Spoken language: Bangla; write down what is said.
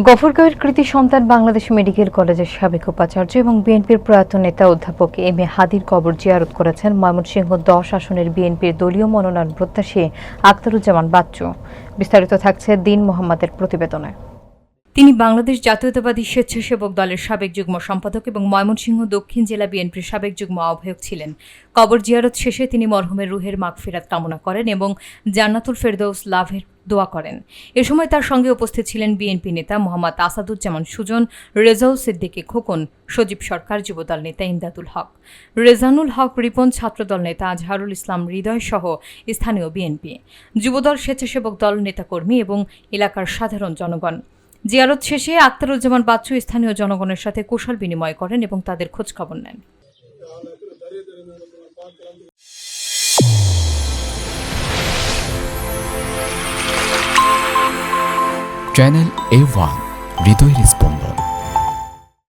গফরগাঁওয়ের কৃতি সন্তান বাংলাদেশ মেডিকেল কলেজের সাবেক উপাচার্য এবং বিএনপির প্রয়াত নেতা অধ্যাপক এম এ হাদির কবর জিয়ারত করেছেন ময়মনসিংহ ১০ আসনের বিএনপির দলীয় মনোনয়ন প্রত্যাশী আখতারুজ্জামান বাচ্চু। বিস্তারিত থাকছে দীন মোহাম্মদের প্রতিবেদনে। তিনি বাংলাদেশ জাতীয়তাবাদী স্বেচ্ছাসেবক দলের সাবেক যুগ্ম সম্পাদক এবং ময়মনসিংহ দক্ষিণ জেলা বিএনপির সাবেক যুগ্ম আহ্বায়ক ছিলেন। কবর জিয়ারত শেষে তিনি মরহুমের রুহের মাগফিরাত কামনা করেন এবং জান্নাতুল ফেরদৌস লাভের দোয়া করেন। এ সময় তার সঙ্গে উপস্থিত ছিলেন বিএনপি নেতা মোহাম্মদ আসাদুজ্জামান সুজন, রেজাউল সিদ্দিকী খোকন, সজীব সরকার, যুবদল নেতা ইমদাদুল হক, রেজানুল হক রিপন, ছাত্রদল নেতা আজহারুল ইসলাম হৃদয় সহ স্থানীয় বিএনপি, যুবদল, স্বেচ্ছাসেবক দল, নেতাকর্মী এবং এলাকার সাধারণ জনগণ। জিয়ারত শেষে আখতারুজ্জামান বাচ্চু স্থানীয় জনগণের সাথে কুশল বিনিময় করেন এবং তাদের খোঁজখবর নেন। চ্যানেল A1 হৃদয়ের স্পন্দন।